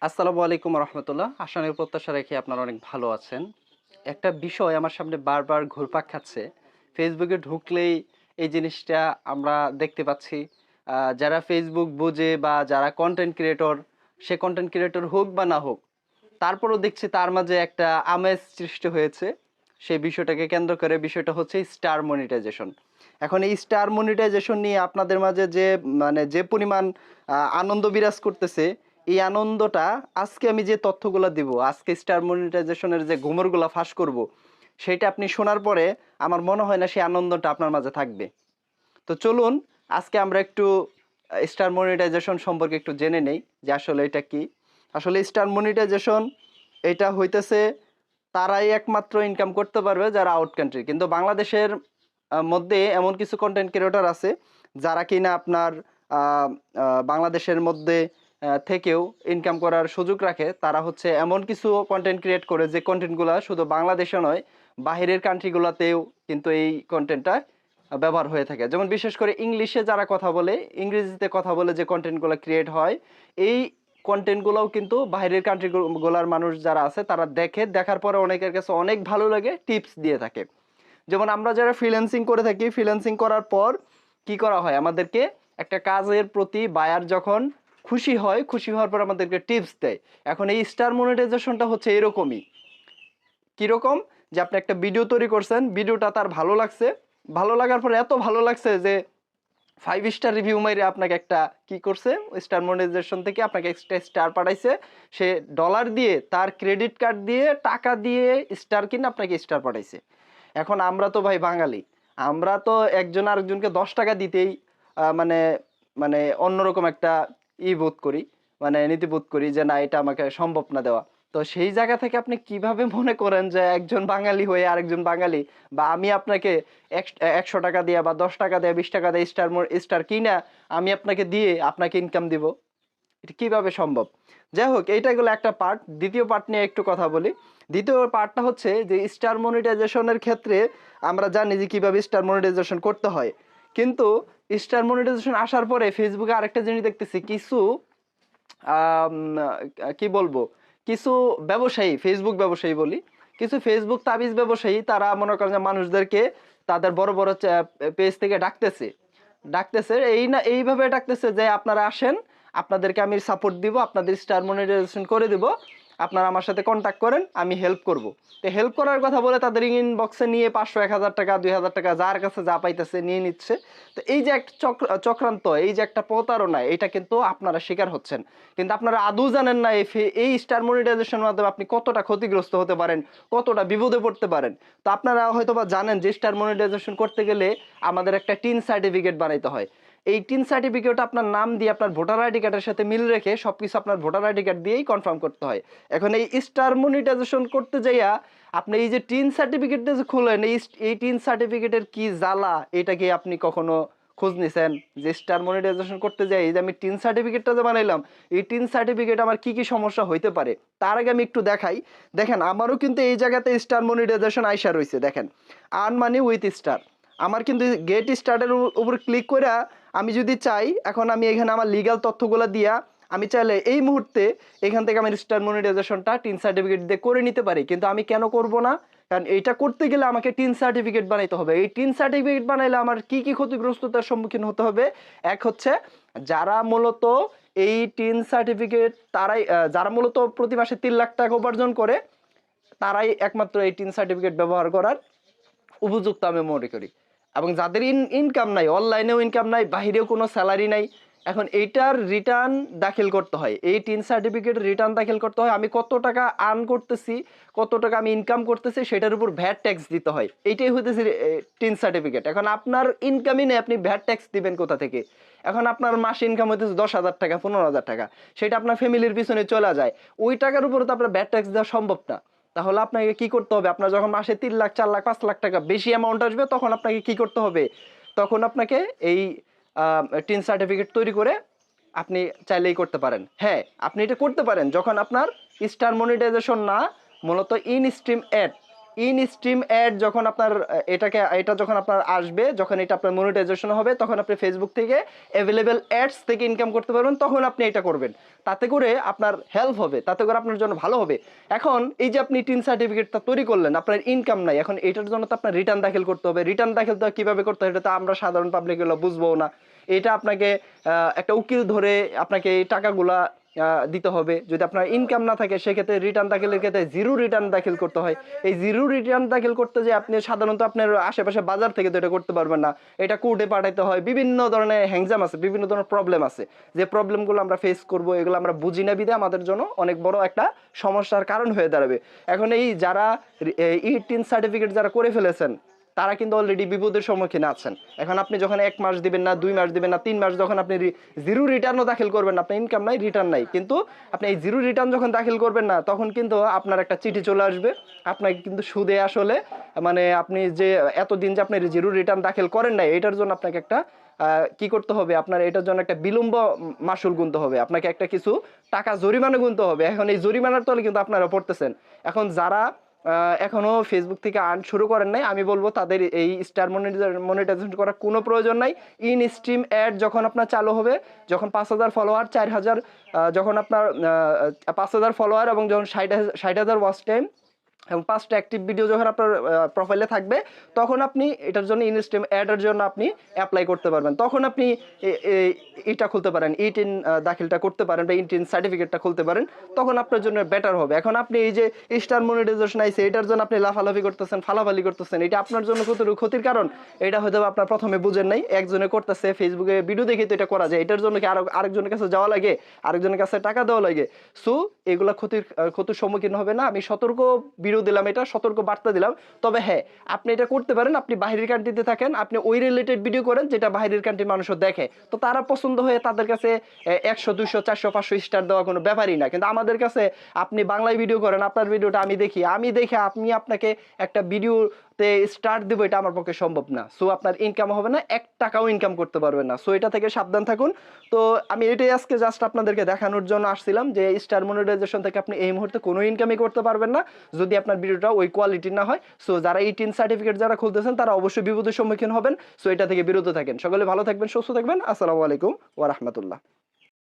আসসালামু আলাইকুম রহমতুল্লাহ। আশা করি প্রত্যাশা রেখে আপনারা অনেক ভালো আছেন। একটা বিষয় আমার সামনে বারবার ঘুরপাক খাচ্ছে। ফেসবুকে ঢুকলেই এই জিনিসটা আমরা দেখতে পাচ্ছি। যারা ফেসবুক বোঝে বা যারা কন্টেন্ট ক্রিয়েটর, সে কন্টেন্ট ক্রিয়েটর হোক বা না হোক, তারপরও দেখছি তার মাঝে একটা আমেজ সৃষ্টি হয়েছে। সেই বিষয়টাকে কেন্দ্র করে বিষয়টা হচ্ছে স্টার মনিটাইজেশন। এখন এই স্টার মনিটাইজেশন নিয়ে আপনাদের মাঝে যে পরিমাণ আনন্দ বিরাজ করতেছে, এই আনন্দটা আজকে আমি যে তথ্যগুলো দিব, আজকে স্টার মনিটাইজেশনের যে ঘুমরগুলা ফাঁস করব, সেটা আপনি শোনার পরে আমার মনে হয় না সেই আনন্দটা আপনার মাঝে থাকবে। তো চলুন আজকে আমরা একটু স্টার মনিটাইজেশন সম্পর্কে একটু জেনে নেই যে আসলে এটা কি। আসলে স্টার মনিটাইজেশন এটা হইতেছে তারাই একমাত্র ইনকাম করতে পারবে যারা আউট কান্ট্রি, কিন্তু বাংলাদেশের মধ্যে এমন কিছু কন্টেন্ট ক্রিয়েটর আছে যারা কিনা আপনার বাংলাদেশের মধ্যে থেকেও ইনকাম করার সুযোগ রাখে। তারা হচ্ছে এমন কিছু কন্টেন্ট ক্রিয়েট করে যে কন্টেন্টগুলো শুধু বাংলাদেশে নয়, বাহিরের কান্ট্রিগুলোতেও কিন্তু এই কন্টেন্টটা ব্যবহার হয়ে থাকে। যেমন বিশেষ করে ইংলিশে যারা কথা বলে, ইংরেজিতে কথা বলে যে কন্টেন্টগুলো ক্রিয়েট হয়, এই কন্টেন্টগুলোও কিন্তু বাইরের কান্ট্রিগুলোর মানুষ যারা আছে তারা দেখে, দেখার পরে অনেকের কাছে অনেক ভালো লাগে, টিপস দিয়ে থাকে। যেমন আমরা যারা ফ্রিল্যান্সিং করে থাকি, ফ্রিল্যান্সিং করার পর কি করা হয়, আমাদেরকে একটা কাজের প্রতি বায়ার যখন খুশি হয়, খুশি হওয়ার পর আমাদেরকে টিপস দেয়। এখন এই স্টার মনিটাইজেশনটা হচ্ছে এরকমই। কিরকম, যে আপনি একটা ভিডিও তৈরি করছেন, ভিডিওটা তার ভালো লাগছে, ভালো লাগার পর এত ভালো লাগছে যে 5 স্টার রিভিউ মাইরে আপনাকে একটা কি করছে, স্টার মনিটাইজেশন থেকে আপনাকে এক্সট্রা স্টার পাঠাইছে। সে ডলার দিয়ে, তার ক্রেডিট কার্ড দিয়ে, টাকা দিয়ে স্টার কিনে আপনাকে স্টার পাঠাইছে। এখন আমরা তো ভাই বাঙালি, আমরা তো একজন আরেকজনকে 10 টাকা দিতেই মানে মানে অন্যরকম একটা বোধ করি, মানে নীতিবোধ করি যে না, এটা আমাকে সম্ভব না দেওয়া। তো সেই জায়গা থেকে আপনি কিভাবে মনে করেন যে একজন বাঙালি হয়ে আরেকজন বাঙালি, বা আমি আপনাকে 100 টাকা দিয়ে বা 10 টাকা দিয়ে 20 টাকা দিয়ে স্টার কিনা আমি আপনাকে দিয়ে আপনাকে ইনকাম দিব? এটা কিভাবে সম্ভব? যাই হোক, এইটা গেলো একটা পার্ট। দ্বিতীয় পার্ট নিয়ে একটু কথা বলি। দ্বিতীয় পার্টটা হচ্ছে যে স্টার মনিটাইজেশনের ক্ষেত্রে আমরা জানি যে কিভাবে স্টার মনিটাইজেশন করতে হয়। কিন্তু স্টার মনিটাইজেশন আসার পরে ফেসবুকে আরেকটা জিনিস দেখতেছি, কিছু আম কি বলবো, কিছু ব্যবসায়ী, ফেসবুক ব্যবসায়ী বলি, কিছু ফেসবুক তাবিজ ব্যবসায়ী, তারা মনে করেন যে মানুষদেরকে তাদের বড় বড় পেজ থেকে ডাকতেছে এই না, এইভাবে ডাকতেছে যে আপনারা আসেন, আপনাদেরকে আমি সাপোর্ট দিব, আপনাদের স্টার মনিটাইজেশন করে দিব, আপনারা আমার সাথে কন্ট্যাক্ট করেন, আমি হেল্প করব। তো হেল্প করার কথা বলে তাদের ইনবক্সে নিয়ে 500, 1000 টাকা, 2000 টাকা যার কাছে যা পাইতেছে নিয়ে নিচ্ছে। তো এই যে একটা চক্রান্ত, এই যে একটা প্রতারণা, এটা কিন্তু আপনারা শিকার হচ্ছেন। কিন্তু আপনারা আদৌ জানেন না এই স্টার মনিটাইজেশনের মাধ্যমে আপনি কতটা ক্ষতিগ্রস্ত হতে পারেন, কতটা বিপদে পড়তে পারেন। তো আপনারা হয়তোবা জানেন যে স্টার মনিটাইজেশন করতে গেলে আমাদের একটা টিন সার্টিফিকেট বানাইতে হয়। এই টিন সার্টিফিকেট আপনার নাম দিয়ে, আপনার ভোটার আইডি কার্ডের সাথে মিল রেখে সবকিছু আপনার ভোটার আইডি কার্ড দিয়েই কনফার্ম করতে হয়। এখন এই স্টার মনিটাইজেশন করতে যাইয়া আপনি এই যে টিন সার্টিফিকেটটা যে খুলেন, এই টিন সার্টিফিকেটের কি জ্বালা, এটা কি আপনি কখনো খোঁজ নিছেন? যে স্টার মনিটাইজেশন করতে যাই, এই যে আমি টিন সার্টিফিকেটটা যে বানাইলাম, এই টিন সার্টিফিকেট আমার কি কি সমস্যা হইতে পারে, তার আগে আমি একটু দেখাই। দেখেন, আমারও কিন্তু এই জায়গাতে স্টার মনিটাইজেশন আইসা রয়েছে। দেখেন, আর্ন মানি উইথ স্টার, আমার কিন্তু গেট স্টার্টের উপর ক্লিক করে আমি যদি চাই, এখন আমি এখানে আমার লিগ্যাল তথ্যগুলো দিয়া আমি চাইলে এই মুহূর্তে এখান থেকে আমি স্টার মনিটাইজেশনটা টিন সার্টিফিকেট দিয়ে করে নিতে পারি। কিন্তু আমি কেন করব না? কারণ এইটা করতে গেলে আমাকে টিন সার্টিফিকেট বানাইতে হবে। এই টিন সার্টিফিকেট বানাইলে আমার কি কি ক্ষতিগ্রস্ততার সম্মুখীন হতে হবে? এক হচ্ছে, যারা মূলত এই টিন সার্টিফিকেট, তারাই যারা মূলত প্রতি মাসে 3 লাখ টাকা উপার্জন করে, তারাই একমাত্র এই টিন সার্টিফিকেট ব্যবহার করার উপযুক্ত আমি মনে করি। এবং যাদের ইনকাম নাই, অনলাইনেও ইনকাম নাই, বাহিরেও কোনো স্যালারি নাই, এখন এইটার রিটার্ন দাখিল করতে হয়, এই টিন সার্টিফিকেট রিটার্ন দাখিল করতে হয়। আমি কত টাকা আর্ন করতেছি, কত টাকা আমি ইনকাম করতেছি, সেটার উপর ভ্যাট ট্যাক্স দিতে হয়। এইটাই হইতেছে টিন সার্টিফিকেট। এখন আপনার ইনকামই নেই, আপনি ভ্যাট ট্যাক্স দিবেন কোথা থেকে? এখন আপনার মাস ইনকাম হইতেছে 10,000 টাকা, 15,000 টাকা, সেটা আপনার ফ্যামিলির পিছনে চলে যায়, ওই টাকার উপরে তো আপনার ভ্যাট ট্যাক্স দেওয়া সম্ভব না। তাহলে আপনাকে কি করতে হবে? আপনার যখন মাসে 3 লাখ, 4 লাখ, 5 লাখ টাকা বেশি অ্যামাউন্ট আসবে, তখন আপনাকে কি করতে হবে? তখন আপনাকে এই টিন সার্টিফিকেট তৈরি করে আপনি চাইলেই করতে পারেন। হ্যাঁ, আপনি এটা করতে পারেন যখন আপনার স্টার মনিটাইজেশন না, মূলত in stream add, in stream add যখন আপনার এটা যখন আপনার আসবে, যখন এটা আপনার মনিটাইজেশন হবে, তখন আপনি ফেসবুক থেকে অ্যাভেলেবেল অ্যাডস থেকে ইনকাম করতে পারবেন, তখন আপনি এটা করবেন। তাতে করে আপনার হেল্প হবে, তাতে করে আপনার জন্য ভালো হবে। এখন এই যে আপনি টিন সার্টিফিকেটটা তৈরি করলেন, আপনার ইনকাম নাই, এখন এটার জন্য তো আপনার রিটার্ন দাখিল করতে হবে। রিটার্ন দাখিল তো কিভাবে করতে হয় এটা তো আমরা সাধারণ পাবলিক গুলো বুঝবো না। এটা আপনাকে একটা উকিল ধরে আপনাকে এই টাকাগুলা দিতে হবে। যদি আপনার ইনকাম না থাকে সেক্ষেত্রে রিটার্ন দাখিলের ক্ষেত্রে জিরো রিটার্ন দাখিল করতে হয়। এই জিরো রিটার্ন দাখিল করতে যে আপনি সাধারণত আপনার আশেপাশে বাজার থেকে তো এটা করতে পারবেন না, এটা কোর্টে পাঠাইতে হয়, বিভিন্ন ধরনের হ্যাংজাম আছে, বিভিন্ন ধরনের প্রবলেম আছে। যে প্রবলেমগুলো আমরা ফেস করব এগুলো আমরা বুঝি না বিধে আমাদের জন্য অনেক বড় একটা সমস্যার কারণ হয়ে দাঁড়াবে। এখন এই যারা ই-10 সার্টিফিকেট যারা করে ফেলেছেন তারা কিন্তু অলরেডি বিপদের সম্মুখীন আছেন। এখন আপনি যখন 1 মাস দিবেন না, 2 মাস দিবেন না, 3 মাস যখন আপনি জিরো রিটার্নও দাখিল করবেন না, আপনার ইনকাম নাই, রিটার্ন নাই, কিন্তু আপনি এই জিরো রিটার্ন যখন দাখিল করবেন না, তখন কিন্তু আপনার একটা চিঠি চলে আসবে। আপনাকে কিন্তু সুদে আসলে মানে আপনি যে এতদিন যে আপনি জিরো রিটার্ন দাখিল করেন নাই এটার জন্য আপনাকে একটা কি করতে হবে, আপনার এটার জন্য একটা বিলম্ব মাসুল গুনতে হবে, আপনাকে একটা কিছু টাকা জরিমানা গুনতে হবে। এখন এই জরিমানার তলে কিন্তু আপনারা পড়তেছেন। এখন যারা এখনো ফেসবুক থেকে আর্ন শুরু করেন নাই, আমি বলবো তাদের এই স্টার মনিটাইজেশন করার কোনো প্রয়োজন নাই। ইন স্ট্রিম অ্যাড যখন আপনার চালু হবে, যখন 5,000 ফলোয়ার, 4,000 যখন আপনার 5,000 ফলোয়ার এবং যখন 60,000 ওয়াচ টাইম এবং 5টা অ্যাক্টিভ ভিডিও যখন আপনার প্রোফাইলে থাকবে, তখন আপনি এটার জন্য ইনস্ট্রিম অ্যাডের জন্য আপনি অ্যাপ্লাই করতে পারবেন। তখন আপনি এটা খুলতে পারেন, ই10 দাখিলটা করতে পারেন বা ই10 সার্টিফিকেটটা খুলতে পারেন, তখন আপনার জন্য বেটার হবে। এখন আপনি এই যে স্টার মনিটাইজেশন আইছে এটার জন্য আপনি লাফালাফি করতেছেন, ফালাফালি করতেছেন, এটা আপনার জন্য ক্ষতির কারণ। এটা হয়তো আপনার প্রথমে বুঝেন নাই, একজনে করতেছে ফেসবুকে ভিডিও দেখে তো এটা করা যায়, এটার জন্য কি আরেকজনের কাছে যাওয়া লাগে, আরেকজনের কাছে টাকা দেওয়া লাগে? সো এগুলা ক্ষতির সম্মুখীন হবে না। আমি সতর্ক ভিডিও দিলাম, এটা সতর্ক বার্তা দিলাম। তবে হ্যাঁ, আপনি এটা করতে পারেন, আপনি বাহিরের কান্ট্রিতে থাকেন, আপনি ওই রিলেটেড ভিডিও করেন যেটা বাহিরের কান্ট্রির মানুষও দেখে, তো তারা পছন্দ হয়ে তাদের কাছে 100 200 400 500 স্টার দেওয়া কোনো ব্যাপারই না। কিন্তু আমাদের কাছে আপনি বাংলায় ভিডিও করেন, আপনার ভিডিওটা আমি দেখে আমি আপনাকে একটা ভিডিওতে স্টার দেবো, এটা আমার পক্ষে সম্ভব না। সো আপনার ইনকাম হবে না, 1 টাকাও ইনকাম করতে পারবেন না। সো এটা থেকে সাবধান থাকুন। তো আমি এটাই আজকে জাস্ট আপনাদেরকে দেখানোর জন্য আসছিলাম যে স্টার মনিটাইজেশন থেকে আপনি এই মুহূর্তে কোনো ইনকামই করতে পারবেন না যদি আপনার ভিডিওটা ওই কোয়ালিটির না হয়। সো যারা 18 সার্টিফিকেট যারা খুলতেছেন তারা অবশ্যই বিপদের সম্মুখীন হবেন। সো এটা থেকে বিরত থাকেন। সকলে ভালো থাকবেন, সুস্থ থাকবেন। আসসালামু আলাইকুম ওয়া রাহমাতুল্লাহ।